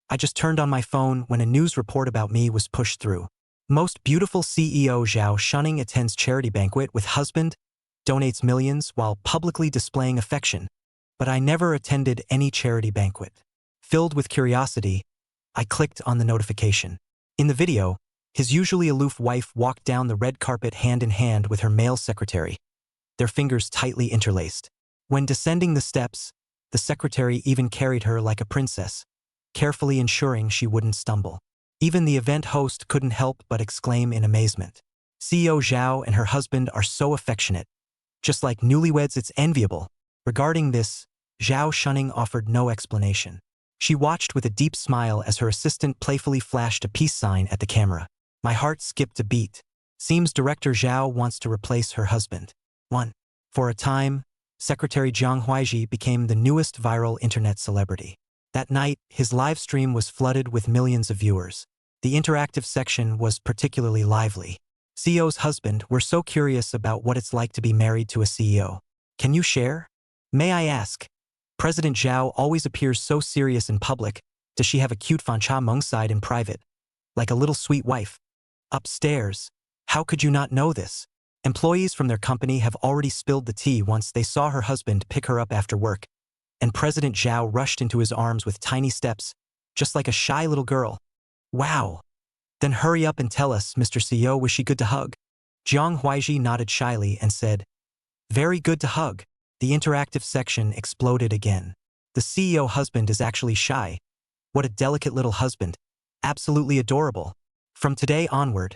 I just turned on my phone when a news report about me was pushed through. Most beautiful CEO Zhao Shunning attends charity banquet with husband, donates millions while publicly displaying affection. But I never attended any charity banquet. Filled with curiosity, I clicked on the notification. In the video, his usually aloof wife walked down the red carpet hand in hand with her male secretary, their fingers tightly interlaced. When descending the steps, the secretary even carried her like a princess, carefully ensuring she wouldn't stumble. Even the event host couldn't help but exclaim in amazement. CEO Zhao and her husband are so affectionate. Just like newlyweds, it's enviable. Regarding this, Zhao Shunning offered no explanation. She watched with a deep smile as her assistant playfully flashed a peace sign at the camera. My heart skipped a beat. Seems director Zhao wants to replace her husband. 1. For a time, Secretary Jiang Huaiji became the newest viral internet celebrity. That night, his live stream was flooded with millions of viewers. The interactive section was particularly lively. CEO's husband, we're so curious about what it's like to be married to a CEO. Can you share? May I ask? President Zhao always appears so serious in public. Does she have a cute fancha meng side in private? Like a little sweet wife? Upstairs. How could you not know this? Employees from their company have already spilled the tea once they saw her husband pick her up after work, and President Zhao rushed into his arms with tiny steps, just like a shy little girl. Wow. Then hurry up and tell us, Mr. CEO, was she good to hug? Jiang Huaiji nodded shyly and said, very good to hug. The interactive section exploded again. The CEO husband is actually shy. What a delicate little husband. Absolutely adorable. From today onward,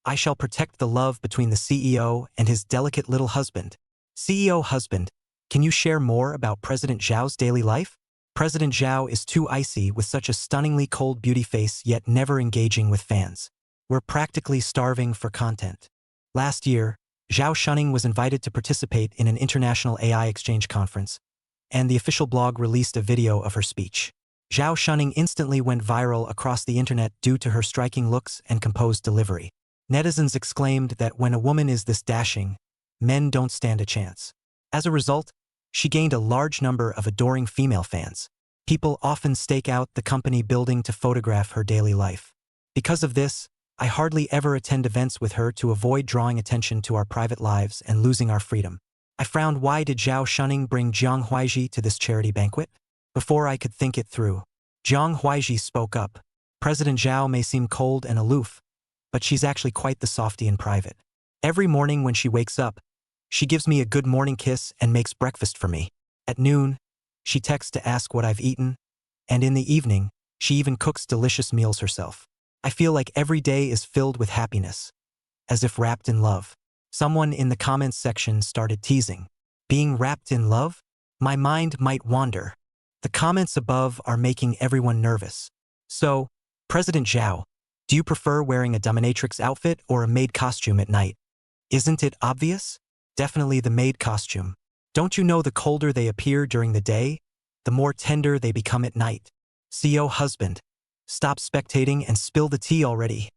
I shall protect the love between the CEO and his delicate little husband. CEO husband, can you share more about President Zhao's daily life? President Zhao is too icy with such a stunningly cold beauty face yet never engaging with fans. We're practically starving for content. Last year, Zhao Shunning was invited to participate in an international AI exchange conference, and the official blog released a video of her speech. Zhao Shunning instantly went viral across the internet due to her striking looks and composed delivery. Netizens exclaimed that when a woman is this dashing, men don't stand a chance. As a result, she gained a large number of adoring female fans. People often stake out the company building to photograph her daily life. Because of this, I hardly ever attend events with her to avoid drawing attention to our private lives and losing our freedom. I frowned. Why did Zhao Shunning bring Jiang Huaiji to this charity banquet? Before I could think it through, Jiang Huaiji spoke up. President Zhao may seem cold and aloof, but she's actually quite the softie in private. Every morning when she wakes up, she gives me a good morning kiss and makes breakfast for me. At noon, she texts to ask what I've eaten, and in the evening, she even cooks delicious meals herself. I feel like every day is filled with happiness, as if wrapped in love. Someone in the comments section started teasing. Being wrapped in love? My mind might wander. The comments above are making everyone nervous. So, President Zhao, do you prefer wearing a dominatrix outfit or a maid costume at night? Isn't it obvious? Definitely the maid costume. Don't you know the colder they appear during the day, the more tender they become at night? CEO husband, stop spectating and spill the tea already.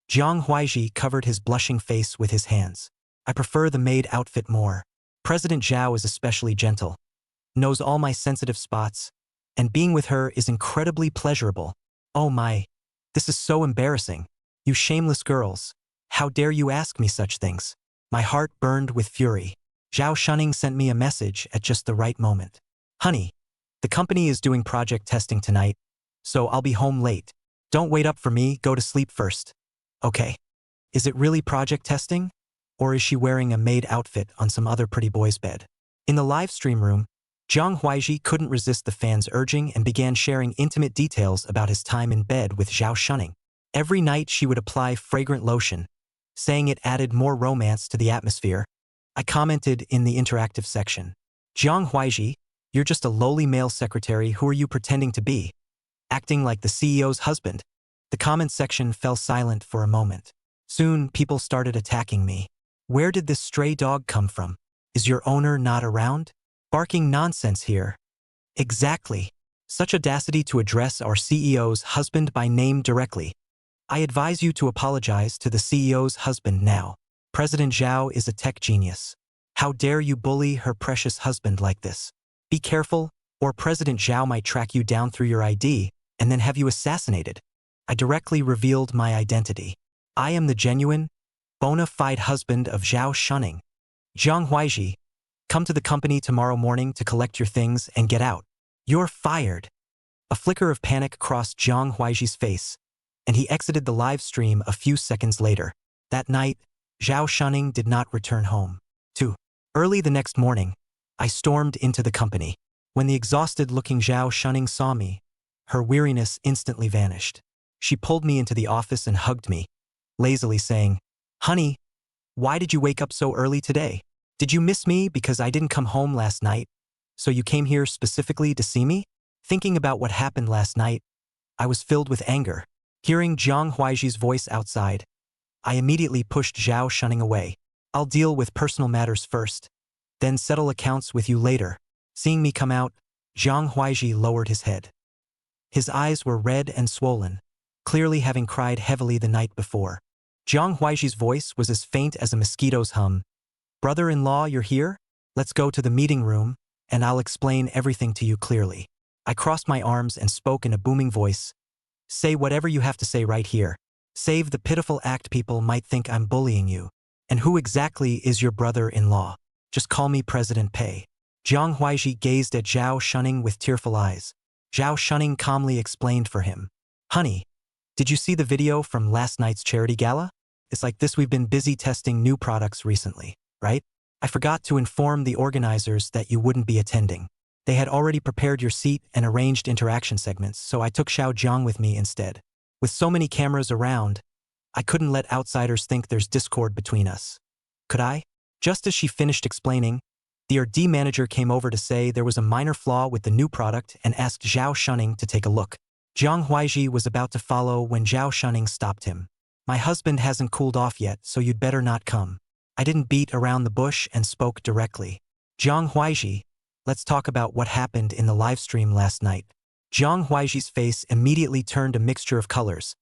Jiang Huaiji covered his blushing face with his hands. I prefer the maid outfit more. President Zhao is especially gentle, knows all my sensitive spots, and being with her is incredibly pleasurable. Oh my, this is so embarrassing. You shameless girls. How dare you ask me such things? My heart burned with fury. Zhao Shunning sent me a message at just the right moment. Honey, the company is doing project testing tonight, so I'll be home late. Don't wait up for me, go to sleep first. Okay. Is it really project testing? Or is she wearing a maid outfit on some other pretty boy's bed? In the live stream room, Jiang Huaiji couldn't resist the fans' urging and began sharing intimate details about his time in bed with Zhao Shunning. Every night she would apply fragrant lotion, saying it added more romance to the atmosphere. I commented in the interactive section. Jiang Huaiji, you're just a lowly male secretary. Who are you pretending to be? Acting like the CEO's husband. The comment section fell silent for a moment. Soon, people started attacking me. Where did this stray dog come from? Is your owner not around? Barking nonsense here. Exactly. Such audacity to address our CEO's husband by name directly. I advise you to apologize to the CEO's husband now. President Zhao is a tech genius. How dare you bully her precious husband like this? Be careful, or President Zhao might track you down through your ID and then have you assassinated. I directly revealed my identity. I am the genuine, bona fide husband of Zhao Shunning. Zhang Huaiji, come to the company tomorrow morning to collect your things and get out. You're fired. A flicker of panic crossed Zhang Huaiji's face, and he exited the live stream a few seconds later. That night, Zhao Shunning did not return home. 2. Early the next morning, I stormed into the company. When the exhausted-looking Zhao Shunning saw me, her weariness instantly vanished. She pulled me into the office and hugged me, lazily saying, "Honey, why did you wake up so early today? Did you miss me because I didn't come home last night, so you came here specifically to see me?" Thinking about what happened last night, I was filled with anger. Hearing Zhang Huaiji's voice outside, I immediately pushed Zhao Shunning away. "I'll deal with personal matters first, then settle accounts with you later." Seeing me come out, Zhang Huaiji lowered his head. His eyes were red and swollen, clearly having cried heavily the night before. Zhang Huaiji's voice was as faint as a mosquito's hum. "Brother-in-law, you're here? Let's go to the meeting room, and I'll explain everything to you clearly." I crossed my arms and spoke in a booming voice. "Say whatever you have to say right here. Save the pitiful act people might think I'm bullying you. And who exactly is your brother-in-law? Just call me President Pei." Zhang Huaiji gazed at Zhao Shunning with tearful eyes. Zhao Shunning calmly explained for him. "Honey, did you see the video from last night's charity gala? It's like this, we've been busy testing new products recently, right? I forgot to inform the organizers that you wouldn't be attending. They had already prepared your seat and arranged interaction segments, so I took Xiao Zhang with me instead. With so many cameras around, I couldn't let outsiders think there's discord between us. Could I?" Just as she finished explaining, the R&D manager came over to say there was a minor flaw with the new product and asked Zhao Shunning to take a look. Zhang Huaiji was about to follow when Zhao Shunning stopped him. "My husband hasn't cooled off yet, so you'd better not come." I didn't beat around the bush and spoke directly. "Zhang Huaiji, let's talk about what happened in the livestream last night." Zhang Huaiji's face immediately turned a mixture of colors,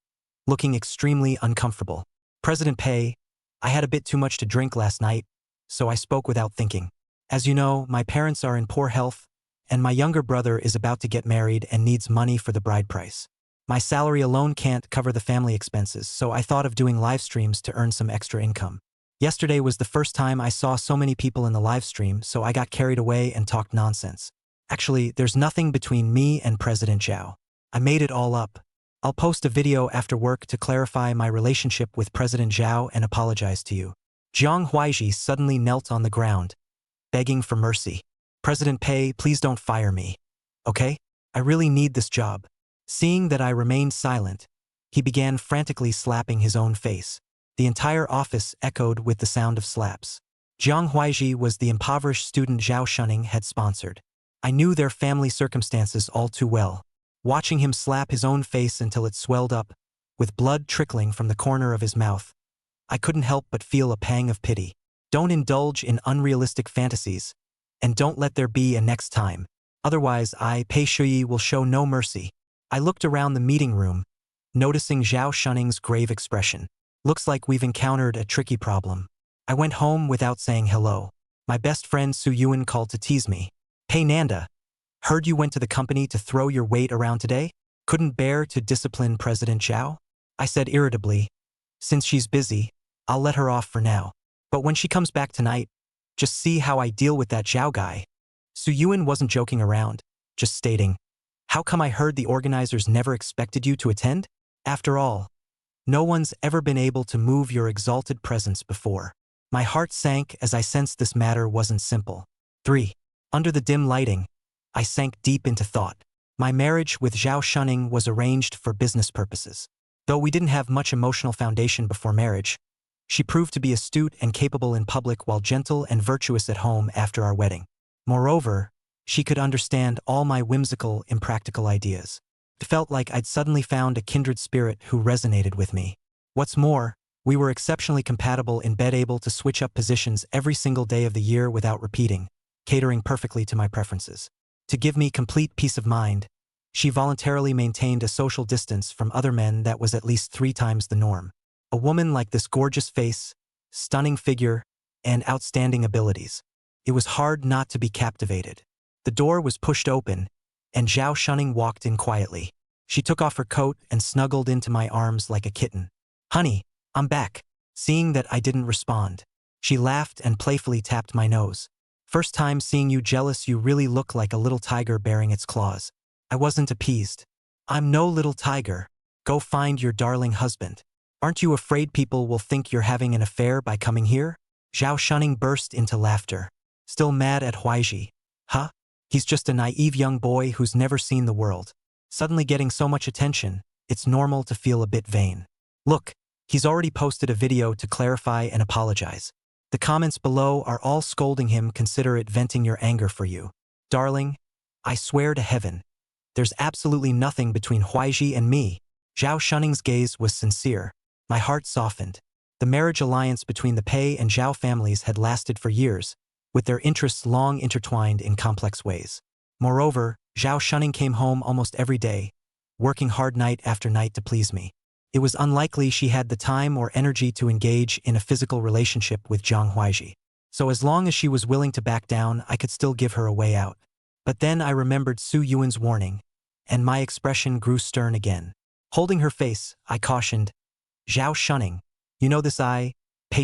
looking extremely uncomfortable. "President Pei, I had a bit too much to drink last night, so I spoke without thinking. As you know, my parents are in poor health, and my younger brother is about to get married and needs money for the bride price. My salary alone can't cover the family expenses, so I thought of doing live streams to earn some extra income. Yesterday was the first time I saw so many people in the live stream, so I got carried away and talked nonsense. Actually, there's nothing between me and President Zhao. I made it all up. I'll post a video after work to clarify my relationship with President Zhao and apologize to you." Zhang Huaiji suddenly knelt on the ground, begging for mercy. "President Pei, please don't fire me. Okay? I really need this job." Seeing that I remained silent, he began frantically slapping his own face. The entire office echoed with the sound of slaps. Zhang Huaiji was the impoverished student Zhao Shunning had sponsored. I knew their family circumstances all too well. Watching him slap his own face until it swelled up, with blood trickling from the corner of his mouth, I couldn't help but feel a pang of pity. Don't indulge in unrealistic fantasies, and don't let there be a next time. Otherwise, Pei Shuyi, will show no mercy. I looked around the meeting room, noticing Zhao Shunning's grave expression. "Looks like we've encountered a tricky problem." I went home without saying hello. My best friend Su Yuan called to tease me. "Hey Nanda, heard you went to the company to throw your weight around today? Couldn't bear to discipline President Zhao?" I said irritably, "Since she's busy, I'll let her off for now. But when she comes back tonight, just see how I deal with that Zhao guy." Su Yuan wasn't joking around, just stating, "How come I heard the organizers never expected you to attend? After all, no one's ever been able to move your exalted presence before." My heart sank as I sensed this matter wasn't simple. 3. Under the dim lighting, I sank deep into thought. My marriage with Zhao Shunning was arranged for business purposes. Though we didn't have much emotional foundation before marriage, she proved to be astute and capable in public while gentle and virtuous at home after our wedding. Moreover, she could understand all my whimsical, impractical ideas. It felt like I'd suddenly found a kindred spirit who resonated with me. What's more, we were exceptionally compatible in bed, able to switch up positions every single day of the year without repeating, catering perfectly to my preferences. To give me complete peace of mind, she voluntarily maintained a social distance from other men that was at least 3 times the norm. A woman like this gorgeous face, stunning figure, and outstanding abilities. It was hard not to be captivated. The door was pushed open, and Zhao Shunning walked in quietly. She took off her coat and snuggled into my arms like a kitten. "Honey, I'm back." Seeing that I didn't respond, she laughed and playfully tapped my nose. "First time seeing you jealous, you really look like a little tiger baring its claws." I wasn't appeased. "I'm no little tiger. Go find your darling husband. Aren't you afraid people will think you're having an affair by coming here?" Zhao Shunning burst into laughter. Still mad at Huaiji. "Huh? He's just a naive young boy who's never seen the world. Suddenly getting so much attention, it's normal to feel a bit vain. Look, he's already posted a video to clarify and apologize. The comments below are all scolding him. Consider it venting your anger for you. Darling, I swear to heaven, there's absolutely nothing between Huaiji and me." Zhao Shunning's gaze was sincere. My heart softened. The marriage alliance between the Pei and Zhao families had lasted for years, with their interests long intertwined in complex ways. Moreover, Zhao Shunning came home almost every day, working hard night after night to please me. It was unlikely she had the time or energy to engage in a physical relationship with Zhang Huaiji. So as long as she was willing to back down, I could still give her a way out. But then I remembered Su Yuan's warning, and my expression grew stern again. Holding her face, I cautioned, "Zhao Shunning, you know this Pei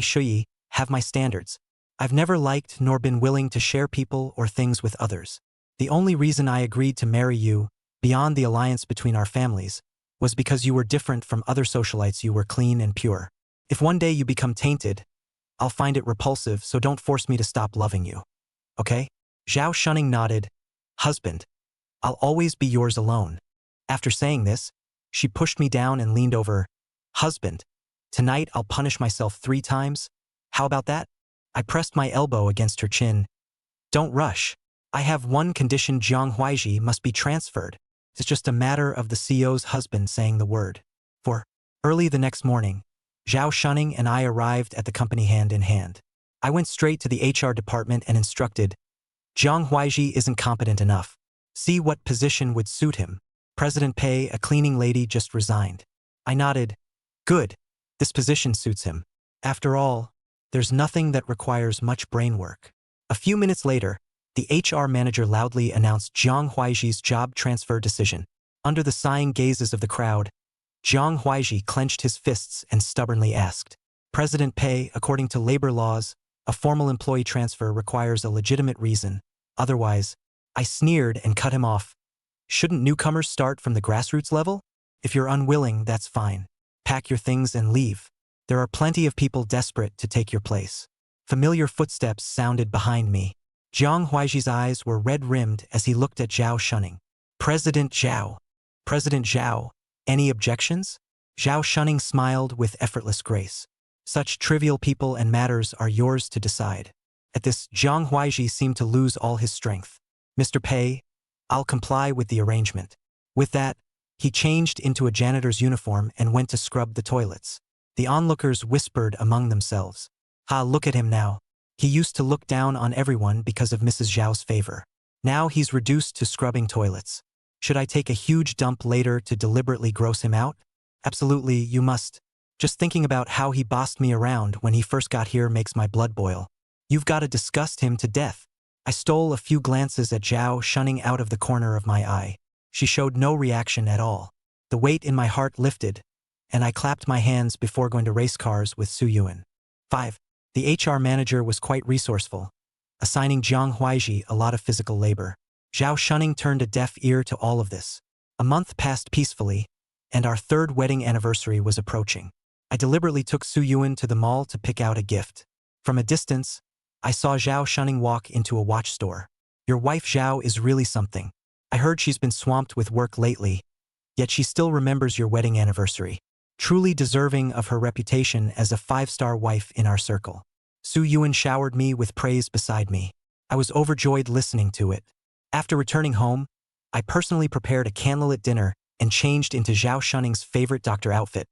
Shuyi, have my standards. I've never liked nor been willing to share people or things with others. The only reason I agreed to marry you, beyond the alliance between our families, was because you were different from other socialites. You were clean and pure. If one day you become tainted, I'll find it repulsive, so don't force me to stop loving you. Okay?" Zhao Shunning nodded. "Husband, I'll always be yours alone." After saying this, she pushed me down and leaned over. "Husband, tonight I'll punish myself 3 times. How about that?" I pressed my elbow against her chin. "Don't rush. I have one condition: Zhang Huaiji must be transferred. It's just a matter of the CEO's husband saying the word." Early the next morning, Zhao Shunning and I arrived at the company hand in hand. I went straight to the HR department and instructed, "Zhang Huaiji isn't competent enough. See what position would suit him. President Pei, a cleaning lady, just resigned." I nodded. "Good. This position suits him. After all, there's nothing that requires much brain work." A few minutes later, the HR manager loudly announced Zhang Huaiji's job transfer decision. Under the sighing gazes of the crowd, Zhang Huaiji clenched his fists and stubbornly asked, "President Pei, according to labor laws, a formal employee transfer requires a legitimate reason. Otherwise," I sneered and cut him off. "Shouldn't newcomers start from the grassroots level? If you're unwilling, that's fine. Pack your things and leave. There are plenty of people desperate to take your place." Familiar footsteps sounded behind me. Zhang Huaiji's eyes were red-rimmed as he looked at Zhao Shunning. "President Zhao. President Zhao, any objections?" Zhao Shunning smiled with effortless grace. "Such trivial people and matters are yours to decide." At this, Zhang Huaiji seemed to lose all his strength. "Mr. Pei, I'll comply with the arrangement." With that, he changed into a janitor's uniform and went to scrub the toilets. The onlookers whispered among themselves, "Ha, look at him now. He used to look down on everyone because of Mrs. Zhao's favor. Now he's reduced to scrubbing toilets. Should I take a huge dump later to deliberately gross him out? Absolutely, you must. Just thinking about how he bossed me around when he first got here makes my blood boil. You've got to disgust him to death." I stole a few glances at Zhao Shunning out of the corner of my eye. She showed no reaction at all. The weight in my heart lifted, and I clapped my hands before going to race cars with Su Yuan. 5. The HR manager was quite resourceful, assigning Zhang Huaiji a lot of physical labor. Zhao Shunning turned a deaf ear to all of this. A month passed peacefully, and our 3rd wedding anniversary was approaching. I deliberately took Su Yuan to the mall to pick out a gift. From a distance, I saw Zhao Shunning walk into a watch store. "Your wife Zhao is really something. I heard she's been swamped with work lately, yet she still remembers your wedding anniversary. Truly deserving of her reputation as a 5-star wife in our circle." Su Yuan showered me with praise beside me. I was overjoyed listening to it. After returning home, I personally prepared a candlelit dinner and changed into Zhao Shunning's favorite doctor outfit,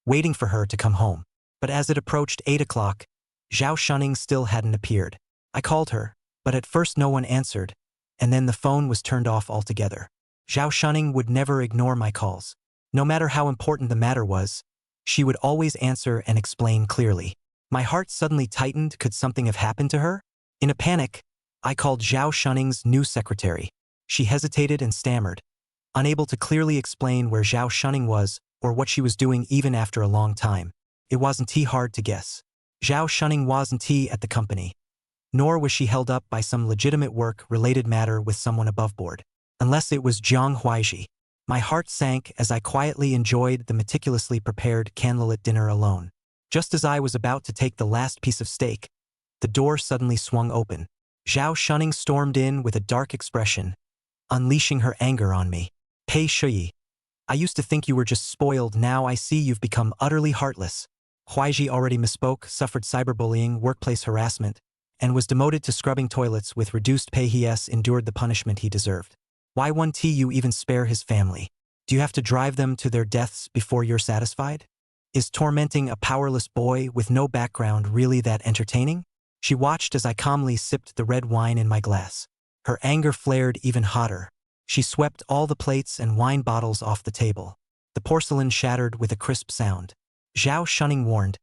waiting for her to come home. But as it approached 8 o'clock, Zhao Shunning still hadn't appeared. I called her, but at first no one answered, and then the phone was turned off altogether. Zhao Shunning would never ignore my calls. No matter how important the matter was, she would always answer and explain clearly. My heart suddenly tightened. Could something have happened to her? In a panic, I called Zhao Shunning's new secretary. She hesitated and stammered, unable to clearly explain where Zhao Shunning was or what she was doing even after a long time. It wasn't hard to guess. Zhao Shunning wasn't at the company. Nor was she held up by some legitimate work-related matter with someone above board. Unless it was Jiang Huaiji. My heart sank as I quietly enjoyed the meticulously prepared candlelit dinner alone. Just as I was about to take the last piece of steak, the door suddenly swung open. Zhao Shunning stormed in with a dark expression, unleashing her anger on me. Pei Shuyi. I used to think you were just spoiled, now I see you've become utterly heartless. Huaiji already misspoke, suffered cyberbullying, workplace harassment, and was demoted to scrubbing toilets with reduced pay. He endured the punishment he deserved. Why won't you even spare his family? Do you have to drive them to their deaths before you're satisfied? Is tormenting a powerless boy with no background really that entertaining? She watched as I calmly sipped the red wine in my glass. Her anger flared even hotter. She swept all the plates and wine bottles off the table. The porcelain shattered with a crisp sound. Zhao Shunning warned,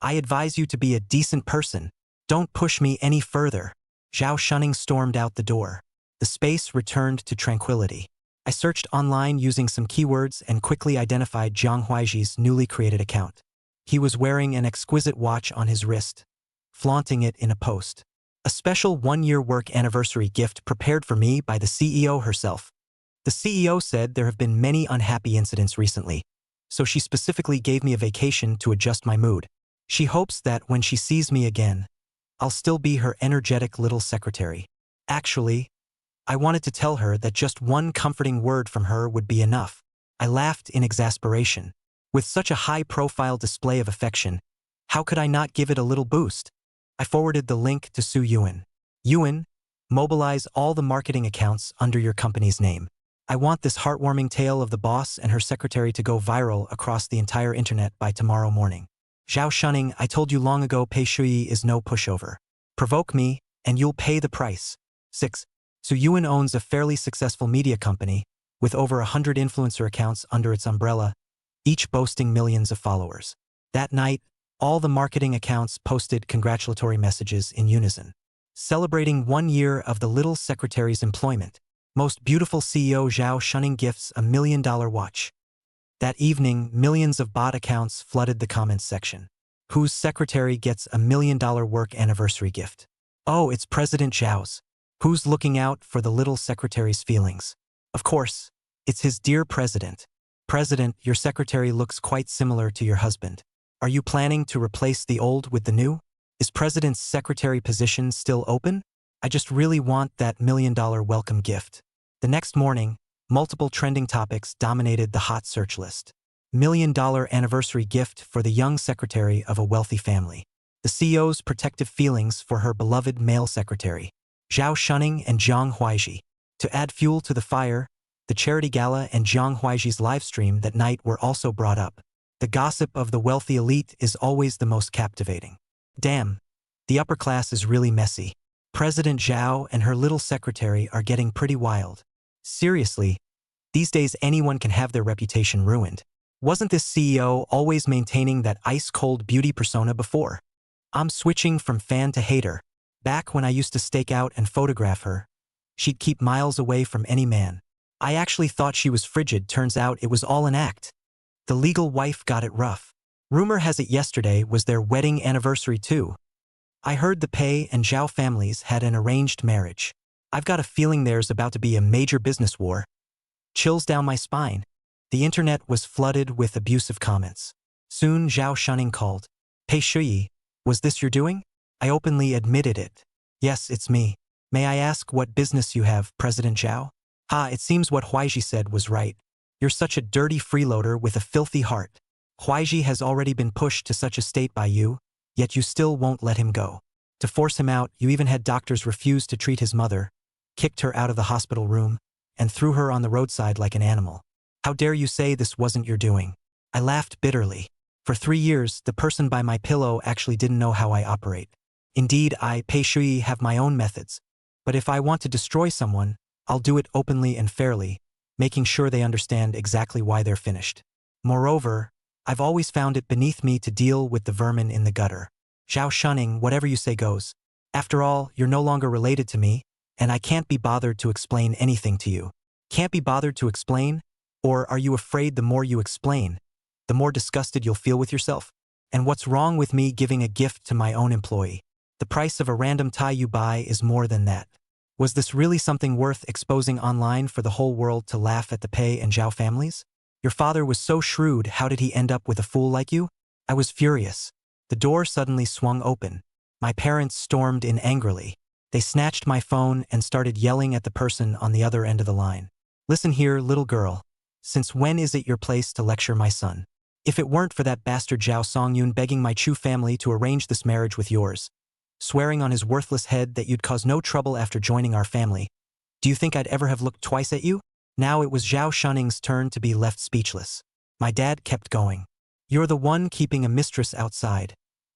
I advise you to be a decent person. Don't push me any further. Zhao Shunning stormed out the door. The space returned to tranquility. I searched online using some keywords and quickly identified Jiang Huaiji's newly created account. He was wearing an exquisite watch on his wrist, flaunting it in a post. A special one-year work anniversary gift prepared for me by the CEO herself. The CEO said there have been many unhappy incidents recently, so she specifically gave me a vacation to adjust my mood. She hopes that when she sees me again, I'll still be her energetic little secretary. Actually, I wanted to tell her that just one comforting word from her would be enough. I laughed in exasperation. With such a high-profile display of affection, how could I not give it a little boost? I forwarded the link to Su Yuan. Yuan, mobilize all the marketing accounts under your company's name. I want this heartwarming tale of the boss and her secretary to go viral across the entire internet by tomorrow morning. Zhao Shunning, I told you long ago Pei Shuyi is no pushover. Provoke me, and you'll pay the price. 6. Su Yuan owns a fairly successful media company, with over 100 influencer accounts under its umbrella, each boasting millions of followers. That night, all the marketing accounts posted congratulatory messages in unison, celebrating 1 year of the little secretary's employment. Most beautiful CEO Zhao Shunning gifts $1 million watch. That evening, millions of bot accounts flooded the comments section. Whose secretary gets $1 million work anniversary gift? Oh, it's President Zhao's. Who's looking out for the little secretary's feelings? Of course, it's his dear president. President, your secretary looks quite similar to your husband. Are you planning to replace the old with the new? Is president's secretary position still open? I just really want that $1 million welcome gift. The next morning, multiple trending topics dominated the hot search list. $1 million anniversary gift for the young secretary of a wealthy family. The CEO's protective feelings for her beloved male secretary, Zhao Shunning and Jiang Huaiji. To add fuel to the fire, the charity gala and Jiang Huaiji's livestream that night were also brought up. The gossip of the wealthy elite is always the most captivating. Damn, the upper class is really messy. President Zhao and her little secretary are getting pretty wild. Seriously, these days anyone can have their reputation ruined. Wasn't this CEO always maintaining that ice-cold beauty persona before? I'm switching from fan to hater. Back when I used to stake out and photograph her, she'd keep miles away from any man. I actually thought she was frigid, turns out it was all an act. The legal wife got it rough. Rumor has it yesterday was their wedding anniversary too. I heard the Pei and Zhao families had an arranged marriage. I've got a feeling there's about to be a major business war. Chills down my spine. The internet was flooded with abusive comments. Soon Zhao Shunning called. Pei Shuyi, was this your doing? I openly admitted it. Yes, it's me. May I ask what business you have, President Zhao? It seems what Huaiji said was right. You're such a dirty freeloader with a filthy heart. Huaiji has already been pushed to such a state by you, yet you still won't let him go. To force him out, you even had doctors refuse to treat his mother, kicked her out of the hospital room, and threw her on the roadside like an animal. How dare you say this wasn't your doing? I laughed bitterly. For 3 years, the person by my pillow actually didn't know how I operate. Indeed, I, Pei Shuyi, have my own methods. But if I want to destroy someone, I'll do it openly and fairly, making sure they understand exactly why they're finished. Moreover, I've always found it beneath me to deal with the vermin in the gutter. Zhao Shunning, whatever you say goes. After all, you're no longer related to me, and I can't be bothered to explain anything to you. Can't be bothered to explain? Or are you afraid the more you explain, the more disgusted you'll feel with yourself? And what's wrong with me giving a gift to my own employee? The price of a random tie you buy is more than that. Was this really something worth exposing online for the whole world to laugh at the Pei and Zhao families? Your father was so shrewd, how did he end up with a fool like you? I was furious. The door suddenly swung open. My parents stormed in angrily. They snatched my phone and started yelling at the person on the other end of the line. Listen here, little girl. Since when is it your place to lecture my son? If it weren't for that bastard Zhao Songyun begging my Chu family to arrange this marriage with yours, swearing on his worthless head that you'd cause no trouble after joining our family, do you think I'd ever have looked twice at you? Now it was Zhao Shuning's turn to be left speechless. My dad kept going. You're the one keeping a mistress outside,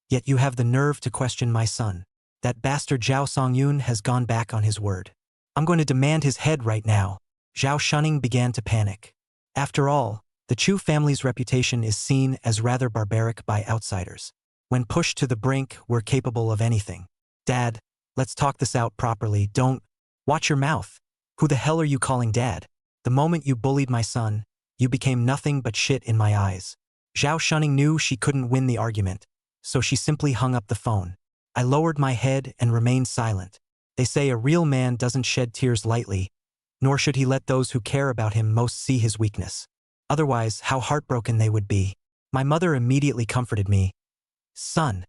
yet you have the nerve to question my son. That bastard Zhao Songyun has gone back on his word. I'm going to demand his head right now. Zhao Shuning began to panic. After all, the Chu family's reputation is seen as rather barbaric by outsiders. When pushed to the brink, we're capable of anything. Dad, let's talk this out properly. Don't. Watch your mouth. Who the hell are you calling Dad? The moment you bullied my son, you became nothing but shit in my eyes. Zhao Shuning knew she couldn't win the argument, so she simply hung up the phone. I lowered my head and remained silent. They say a real man doesn't shed tears lightly, nor should he let those who care about him most see his weakness. Otherwise, how heartbroken they would be. My mother immediately comforted me. Son,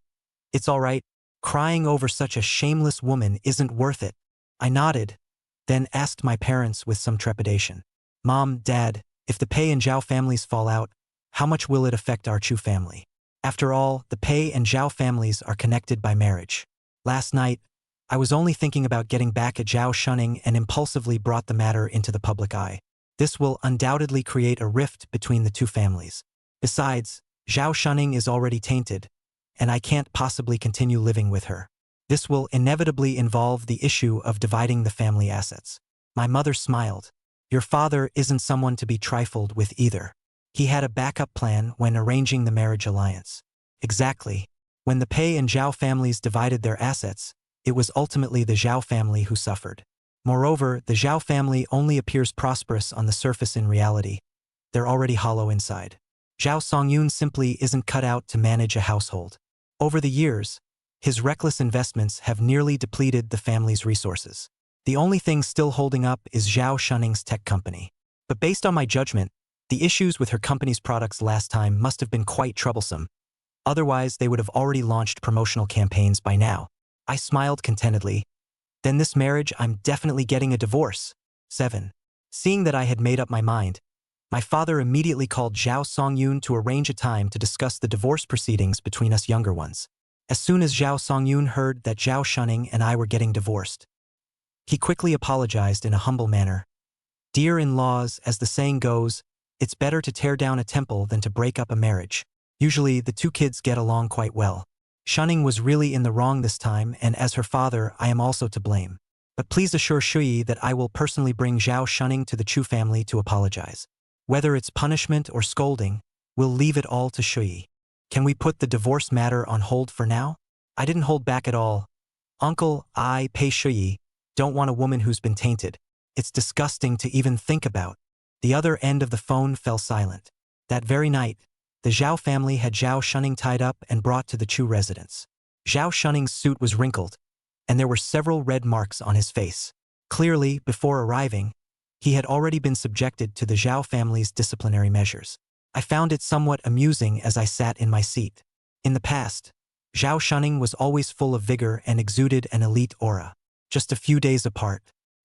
it's all right. Crying over such a shameless woman isn't worth it. I nodded, then asked my parents with some trepidation. Mom, Dad, if the Pei and Zhao families fall out, how much will it affect our Chu family? After all, the Pei and Zhao families are connected by marriage. Last night, I was only thinking about getting back at Zhao Shuning and impulsively brought the matter into the public eye. This will undoubtedly create a rift between the two families. Besides, Zhao Shuning is already tainted, and I can't possibly continue living with her. This will inevitably involve the issue of dividing the family assets. My mother smiled. Your father isn't someone to be trifled with either. He had a backup plan when arranging the marriage alliance. Exactly. When the Pei and Zhao families divided their assets, it was ultimately the Zhao family who suffered. Moreover, the Zhao family only appears prosperous on the surface. In reality, they're already hollow inside. Zhao Songyun simply isn't cut out to manage a household. Over the years, his reckless investments have nearly depleted the family's resources. The only thing still holding up is Zhao Shuning's tech company. But based on my judgment, the issues with her company's products last time must have been quite troublesome. Otherwise, they would have already launched promotional campaigns by now. I smiled contentedly. Then this marriage, I'm definitely getting a divorce. 7. Seeing that I had made up my mind, my father immediately called Zhao Songyun to arrange a time to discuss the divorce proceedings between us younger ones. As soon as Zhao Songyun heard that Zhao Shuning and I were getting divorced, he quickly apologized in a humble manner. Dear in-laws, as the saying goes, it's better to tear down a temple than to break up a marriage. Usually, the two kids get along quite well. Shuning was really in the wrong this time, and as her father, I am also to blame. But please assure Shuyi that I will personally bring Zhao Shuning to the Chu family to apologize. Whether it's punishment or scolding, we'll leave it all to Shuyi. Can we put the divorce matter on hold for now? I didn't hold back at all. Uncle, I, Pei Shuyi, don't want a woman who's been tainted. It's disgusting to even think about. The other end of the phone fell silent. That very night, the Zhao family had Zhao Shuning tied up and brought to the Chu residence. Zhao Shuning's suit was wrinkled, and there were several red marks on his face. Clearly, before arriving, he had already been subjected to the Zhao family's disciplinary measures. I found it somewhat amusing as I sat in my seat. In the past, Zhao Shuning was always full of vigor and exuded an elite aura. Just a few days apart,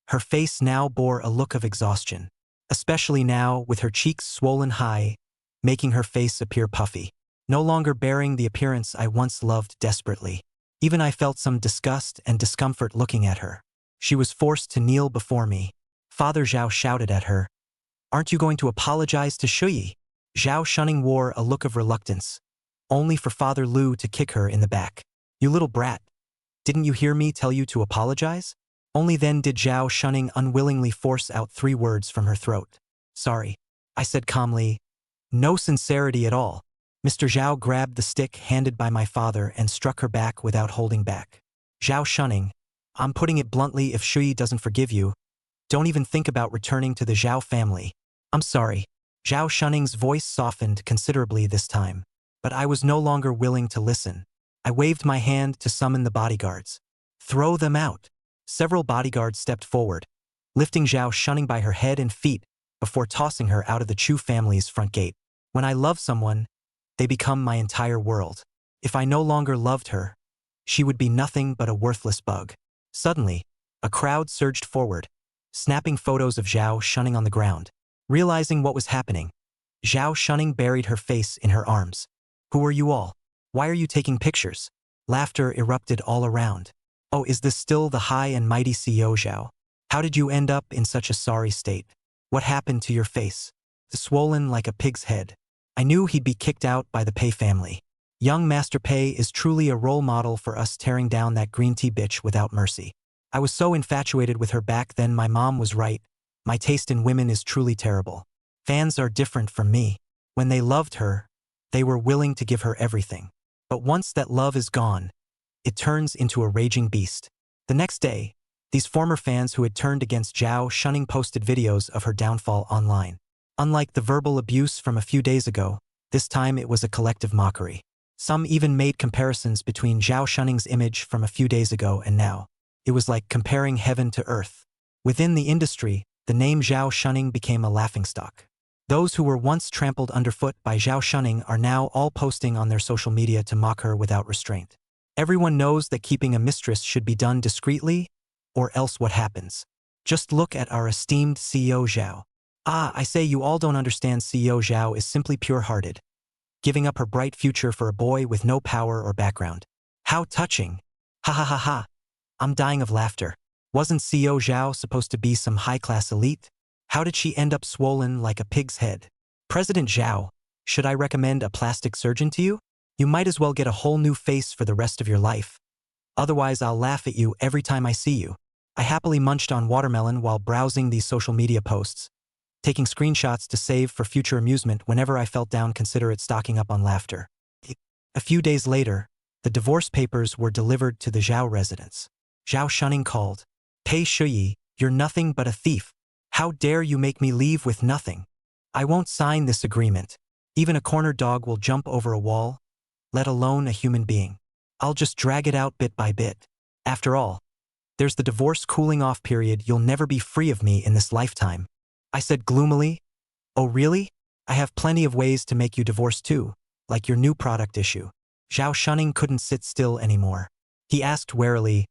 her face now bore a look of exhaustion, especially now with her cheeks swollen high, making her face appear puffy, no longer bearing the appearance I once loved desperately. Even I felt some disgust and discomfort looking at her. She was forced to kneel before me. Father Zhao shouted at her, "Aren't you going to apologize to Shuyi?" Zhao Shuning wore a look of reluctance, only for Father Lu to kick her in the back. "You little brat. Didn't you hear me tell you to apologize?" Only then did Zhao Shuning unwillingly force out 3 words from her throat. "Sorry," I said calmly. No sincerity at all. Mr. Zhao grabbed the stick handed by my father and struck her back without holding back. "Zhao Shuning, I'm putting it bluntly, if Shuyi doesn't forgive you, Don't even think about returning to the Zhao family. I'm sorry. Zhao Shuning's voice softened considerably this time. But I was no longer willing to listen. I waved my hand to summon the bodyguards. Throw them out. Several bodyguards stepped forward, lifting Zhao Shuning by her head and feet before tossing her out of the Chu family's front gate. When I love someone, they become my entire world. If I no longer loved her, she would be nothing but a worthless bug. Suddenly, a crowd surged forward, snapping photos of Zhao Shunning on the ground. Realizing what was happening, Zhao Shunning buried her face in her arms. Who are you all? Why are you taking pictures? Laughter erupted all around. Oh, is this still the high and mighty CEO Zhao? How did you end up in such a sorry state? What happened to your face? Swollen like a pig's head. I knew he'd be kicked out by the Pei family. Young Master Pei is truly a role model for us, tearing down that green tea bitch without mercy. I was so infatuated with her back then. My mom was right. My taste in women is truly terrible. Fans are different from me. When they loved her, they were willing to give her everything. But once that love is gone, it turns into a raging beast. The next day, these former fans who had turned against Zhao Shunning posted videos of her downfall online. Unlike the verbal abuse from a few days ago, this time it was a collective mockery. Some even made comparisons between Zhao Shunning's image from a few days ago and now. It was like comparing heaven to earth. Within the industry, the name Zhao Shunning became a laughingstock. Those who were once trampled underfoot by Zhao Shunning are now all posting on their social media to mock her without restraint. Everyone knows that keeping a mistress should be done discreetly, or else what happens? Just look at our esteemed CEO Zhao. I say you all don't understand. CEO Zhao is simply pure-hearted, giving up her bright future for a boy with no power or background. How touching. Ha ha ha ha. I'm dying of laughter. Wasn't CEO Zhao supposed to be some high-class elite? How did she end up swollen like a pig's head? President Zhao, should I recommend a plastic surgeon to you? You might as well get a whole new face for the rest of your life. Otherwise, I'll laugh at you every time I see you. I happily munched on watermelon while browsing these social media posts, taking screenshots to save for future amusement whenever I felt down. Consider it stocking up on laughter. A few days later, the divorce papers were delivered to the Zhao residence. Zhao Shunning called. Pei Shuyi, you're nothing but a thief. How dare you make me leave with nothing? I won't sign this agreement. Even a corner dog will jump over a wall, let alone a human being. I'll just drag it out bit by bit. After all, there's the divorce cooling off period. You'll never be free of me in this lifetime. I said gloomily. Oh really? I have plenty of ways to make you divorce too, like your new product issue. Zhao Shunning couldn't sit still anymore. He asked warily,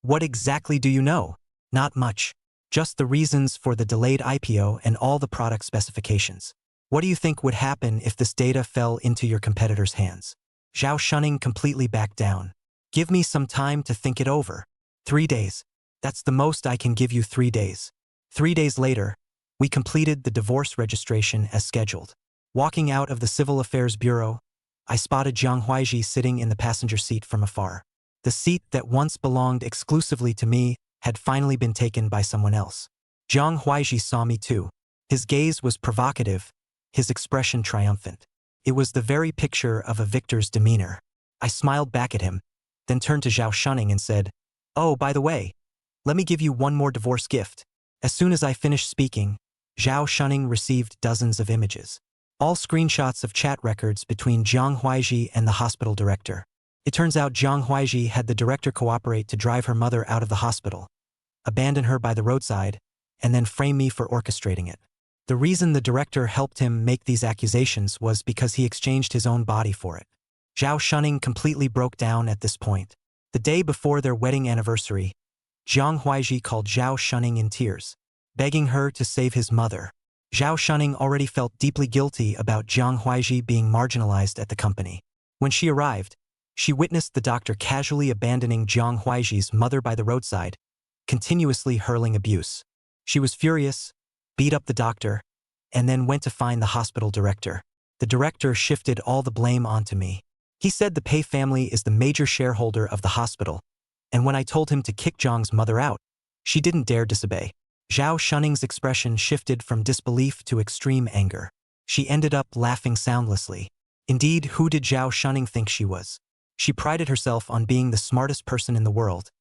what exactly do you know? Not much. Just the reasons for the delayed IPO and all the product specifications. What do you think would happen if this data fell into your competitor's hands? Zhao Shunning completely backed down. Give me some time to think it over. 3 days. That's the most I can give you. 3 days. 3 days later, we completed the divorce registration as scheduled. Walking out of the Civil Affairs Bureau, I spotted Jiang Huaiji sitting in the passenger seat from afar. The seat that once belonged exclusively to me had finally been taken by someone else. Jiang Huaiji saw me too. His gaze was provocative, his expression triumphant. It was the very picture of a victor's demeanor. I smiled back at him, then turned to Zhao Shunning and said, oh, by the way, let me give you one more divorce gift. As soon as I finished speaking, Zhao Shunning received dozens of images. All screenshots of chat records between Jiang Huaiji and the hospital director. It turns out Jiang Huaiji had the director cooperate to drive her mother out of the hospital, abandon her by the roadside, and then frame me for orchestrating it. The reason the director helped him make these accusations was because he exchanged his own body for it. Zhao Shunning completely broke down at this point. The day before their wedding anniversary, Jiang Huaiji called Zhao Shunning in tears, begging her to save his mother. Zhao Shunning already felt deeply guilty about Jiang Huaiji being marginalized at the company. When she arrived, she witnessed the doctor casually abandoning Jiang Huaiji's mother by the roadside, continuously hurling abuse. She was furious, beat up the doctor, and then went to find the hospital director. The director shifted all the blame onto me. He said the Pei family is the major shareholder of the hospital, and when I told him to kick Jiang's mother out, she didn't dare disobey. Zhao Shunning's expression shifted from disbelief to extreme anger. She ended up laughing soundlessly. Indeed, who did Zhao Shunning think she was? She prided herself on being the smartest person in the world,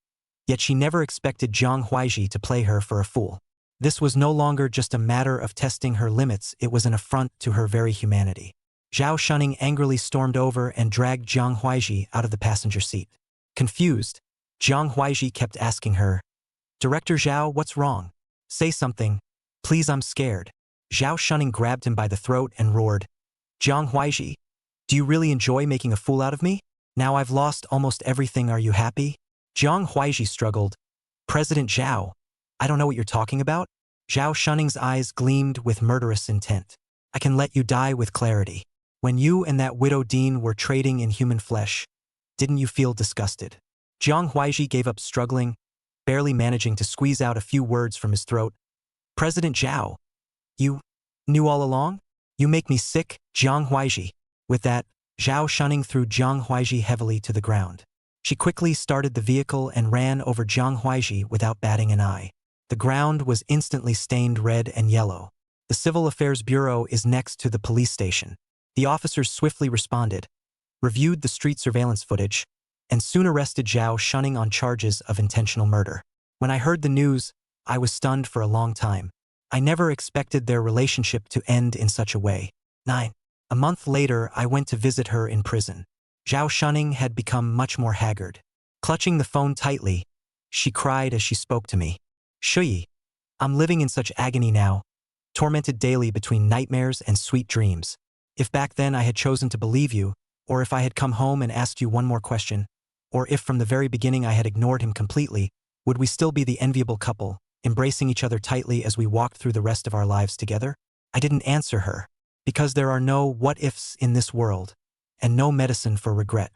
yet she never expected Jiang Huaiji to play her for a fool. This was no longer just a matter of testing her limits, it was an affront to her very humanity. Zhao Shunning angrily stormed over and dragged Jiang Huaiji out of the passenger seat. Confused, Jiang Huaiji kept asking her, "Director Zhao, what's wrong? Say something. Please, I'm scared." Zhao Shunning grabbed him by the throat and roared, "Jiang Huaiji, do you really enjoy making a fool out of me? Now I've lost almost everything, are you happy?" Jiang Huaiji struggled, "President Zhao, I don't know what you're talking about." Zhao Shunning's eyes gleamed with murderous intent. "I can let you die with clarity. When you and that widow Dean were trading in human flesh, didn't you feel disgusted?" Jiang Huaiji gave up struggling, barely managing to squeeze out a few words from his throat. "President Zhao, you knew all along? You make me sick, Jiang Huaiji." With that, Zhao Shunning threw Jiang Huaiji heavily to the ground. She quickly started the vehicle and ran over Jiang Huaiji without batting an eye. The ground was instantly stained red and yellow. The Civil Affairs Bureau is next to the police station. The officers swiftly responded, reviewed the street surveillance footage, and soon arrested Zhao Shunning on charges of intentional murder. When I heard the news, I was stunned for a long time. I never expected their relationship to end in such a way. 9. A month later, I went to visit her in prison. Zhao Shunning had become much more haggard. Clutching the phone tightly, she cried as she spoke to me. "Shuyi, I'm living in such agony now, tormented daily between nightmares and sweet dreams. If back then I had chosen to believe you, or if I had come home and asked you one more question, or if from the very beginning I had ignored him completely, would we still be the enviable couple, embracing each other tightly as we walked through the rest of our lives together?" I didn't answer her, because there are no what-ifs in this world, and no medicine for regret.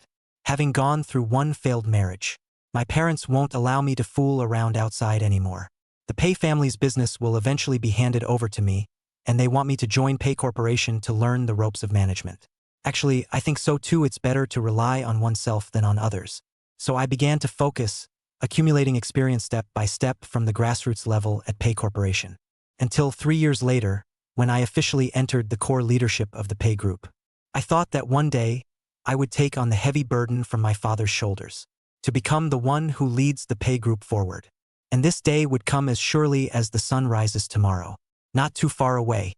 Having gone through one failed marriage, my parents won't allow me to fool around outside anymore. The Pei family's business will eventually be handed over to me, and they want me to join Pei Corporation to learn the ropes of management. Actually, I think so too. It's better to rely on oneself than on others. So I began to focus, accumulating experience step by step from the grassroots level at Pei Corporation. Until 3 years later, when I officially entered the core leadership of the Pei Group. I thought that one day, I would take on the heavy burden from my father's shoulders, to become the one who leads the Pei Group forward. And this day would come as surely as the sun rises tomorrow. Not too far away,